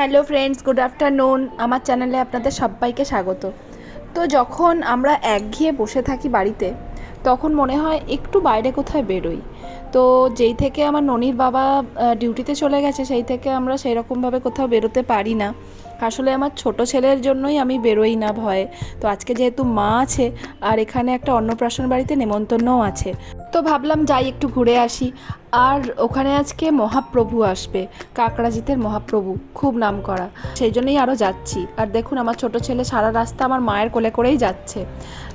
Hello friends, good afternoon. আমার চ্যানেলে আপনাদের সবাইকে স্বাগত। তো যখন আমরা একঘেয়ে বসে থাকি বাড়িতে, তখন মনে হয় একটু বাইরে কোথায় বেরোই। তো যেই থেকে আমার ননির বাবা ডিউটিতে চলে গেছে, সেই থেকে আমরা সেই রকমভাবে কোথাও বেরোতে পারি না। আসলে আমার ছোট ছেলের জন্যই আমি বেরোই না ভয়ে। তো আজকে যেহেতু মা আছে আর এখানে একটা অন্নপ্রাশন বাড়িতে নেমন্তন্নও আছে, তো ভাবলাম যাই একটু ঘুরে আসি। আর ওখানে আজকে মহাপ্রভু আসবে, কাকড়াজিতের মহাপ্রভু, খুব নাম করা, সেই জন্যই আরও যাচ্ছি। আর দেখুন আমার ছোট ছেলে সারা রাস্তা আমার মায়ের কোলে করেই যাচ্ছে।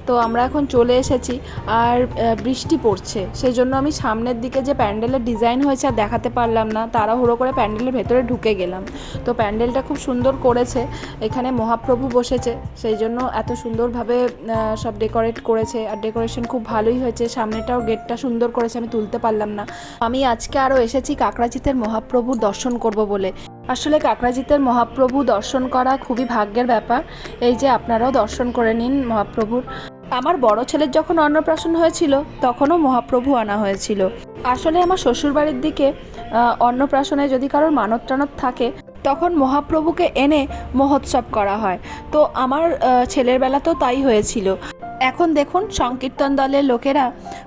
তো আমরা এখন চলে এসেছি আর বৃষ্টি পড়ছে, সেই জন্য আমি সামনের দিকে যে প্যান্ডেলের ডিজাইন হয়েছে আর দেখাতে পারলাম না, তাড়াহুড়ো করে প্যান্ডেলের ভেতরে ঢুকে গেলাম। তো প্যান্ডেলটা খুব সুন্দর করেছে, এখানে মহাপ্রভু বসেছে, সেই জন্য এত সুন্দরভাবে সব ডেকোরেট করেছে। আর ডেকোরেশন খুব ভালোই হয়েছে, সামনেটাও গেটটা সুন্দর করেছে, আমি তুলতে পারলাম না। আমি আজকে আরও এসেছি কাকড়াজিতের মহাপ্রভুর দর্শন করব বলে। আসলে কাকড়াজিতের মহাপ্রভু দর্শন করা খুবই ভাগ্যের ব্যাপার। এই যে আপনারাও দর্শন করে নিন মহাপ্রভুর। আমার বড় ছেলের যখন অন্নপ্রাশন হয়েছিল, তখনও মহাপ্রভু আনা হয়েছিল। আসলে আমার শ্বশুরবাড়ির দিকে অন্নপ্রাশনে যদি কারোর মানত টানত থাকে, তখন মহাপ্রভুকে এনে মহোৎসব করা হয়। তো আমার ছেলের বেলাতেও তাই হয়েছিল। এখন দেখুন সংকীর্তন দলের লোকেরা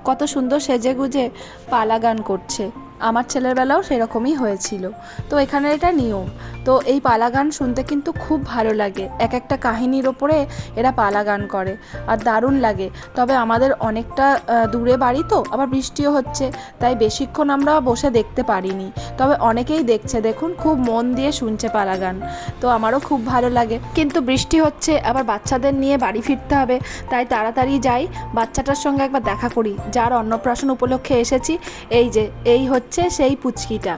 কত সুন্দর সেজেগুজে পালা গান করছে। আমার ছেলের বেলাও সেরকমই হয়েছিল। তো এখানে এটা নিয়ম। তো এই পালা গান শুনতে কিন্তু খুব ভালো লাগে, এক একটা কাহিনীর ওপরে এরা পালা গান করে আর দারুণ লাগে। তবে আমাদের অনেকটা দূরে বাড়ি, তো আবার বৃষ্টিও হচ্ছে, তাই বেশিক্ষণ আমরা বসে দেখতে পারিনি। তবে অনেকেই দেখছে, দেখুন খুব মন দিয়ে শুনছে পালা গান। তো আমারও খুব ভালো লাগে, কিন্তু বৃষ্টি হচ্ছে, আবার বাচ্চাদের নিয়ে বাড়ি ফিরতে হবে, তাই তাড়াতাড়ি যাই, বাচ্চাটার সঙ্গে একবার দেখা করি, যার অন্নপ্রাশন উপলক্ষে এসেছি। এই হচ্ছে সেই পুচকিটা।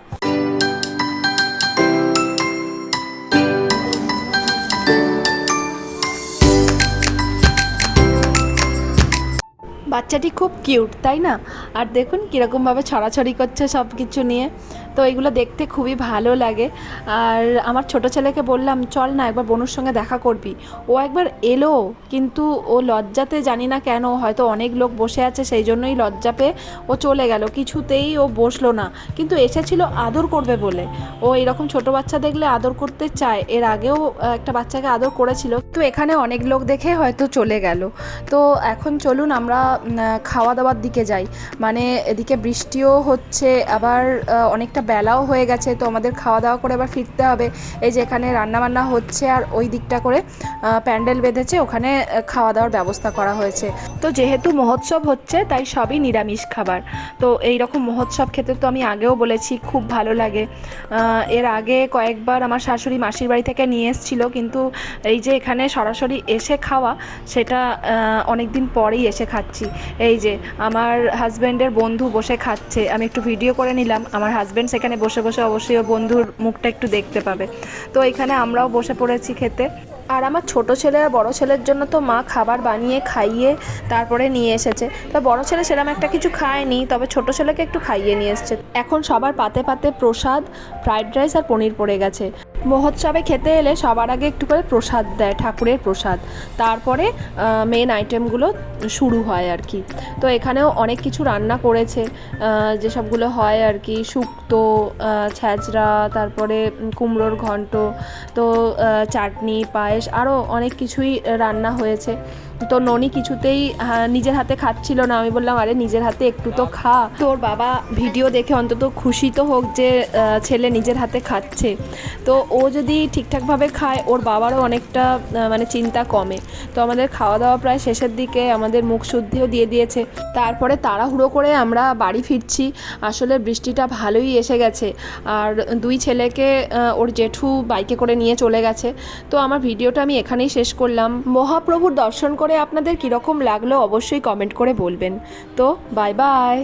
বাচ্চাটি খুব কিউট, তাই না? আর দেখুন কীরকমভাবে ছড়াছড়ি করছে সব কিছু নিয়ে। তো এগুলো দেখতে খুবই ভালো লাগে। আর আমার ছোট ছেলেকে বললাম, চল না একবার বনুর সঙ্গে দেখা করবি। ও একবার এলো, কিন্তু ও লজ্জাতে, জানি না কেন, হয়তো অনেক লোক বসে আছে সেই জন্যই লজ্জা পেয়ে ও চলে গেল, কিছুতেই ও বসলো না। কিন্তু এসেছিল আদর করবে বলে। ও এরকম ছোট বাচ্চা দেখলে আদর করতে চায়, এর আগেও একটা বাচ্চাকে আদর করেছিল, তো এখানে অনেক লোক দেখে হয়তো চলে গেল। তো এখন চলুন আমরা খাওয়া দাওয়ার দিকে যাই। মানে এদিকে বৃষ্টিও হচ্ছে, আবার অনেকটা বেলাও হয়ে গেছে, তো আমাদের খাওয়া দাওয়া করে আবার ফিরতে হবে। এই যে এখানে রান্নাবান্না হচ্ছে আর ওই দিকটা করে প্যান্ডেল বেঁধেছে, ওখানে খাওয়া দাওয়ার ব্যবস্থা করা হয়েছে। তো যেহেতু মহোৎসব হচ্ছে, তাই সবই নিরামিষ খাবার। তো এই রকম মহোৎসব খেতে তো আমি আগেও বলেছি খুব ভালো লাগে। এর আগে কয়েকবার আমার শাশুড়ি মাসির বাড়ি থেকে নিয়ে এসেছিলো, কিন্তু এই যে এখানে সরাসরি এসে খাওয়া, সেটা অনেক দিন পরেই এসে খাচ্ছি। এই যে আমার হাজব্যান্ডের বন্ধু বসে খাচ্ছে, আমি একটু ভিডিও করে নিলাম। আমার হাজব্যান্ড সেখানে বসে বসে অবশ্যই ওর বন্ধুর মুখটা একটু দেখতে পাবে। তো এখানে আমরাও বসে পড়েছি খেতে। আর আমার ছোট ছেলে আর বড় ছেলের জন্য তো মা খাবার বানিয়ে খাইয়ে তারপরে নিয়ে এসেছে। তো বড় ছেলে সেরকম একটা কিছু খায়নি, তবে ছোট ছেলেকে একটু খাইয়ে নিয়ে এসেছে। এখন সবার পাতে পাতে প্রসাদ, ফ্রাইড রাইস আর পনির পড়ে গেছে। মহোৎসবে খেতে এলে সবার আগে একটু করে প্রসাদ দেয়, ঠাকুরের প্রসাদ, তারপরে মেন আইটেমগুলো শুরু হয় আর কি। তো এখানেও অনেক কিছু রান্না করেছে, যেসবগুলো হয় আর কি, শুক্তো, ছ্যাঁচড়া, তারপরে কুমড়োর ঘন্ট, তো চাটনি, পায়েস, আরও অনেক কিছুই রান্না হয়েছে। তো ননি কিছুতেই নিজের হাতে খাচ্ছিল না। আমি বললাম, আরে নিজের হাতে একটু তো খা, তোর বাবা ভিডিও দেখে অন্তত খুশি তো হোক যে ছেলে নিজের হাতে খাচ্ছে। তো ও যদি ঠিকঠাকভাবে খায়, ওর বাবারও অনেকটা মানে চিন্তা কমে। তো আমাদের খাওয়া দাওয়া প্রায় শেষের দিকে, আমাদের মুখ শুদ্ধিও দিয়ে দিয়েছে। তারপরে তাড়াহুড়ো করে আমরা বাড়ি ফিরছি। আসলে বৃষ্টিটা ভালোই এসে গেছে, আর দুই ছেলেকে ওর জেঠু বাইকে করে নিয়ে চলে গেছে। তো আমার ভিডিওটা আমি এখানেই শেষ করলাম। মহাপ্রভুর দর্শন করে আপনাদের কীরকম লাগলো অবশ্যই কমেন্ট করে বলবেন। তো বাই বাই।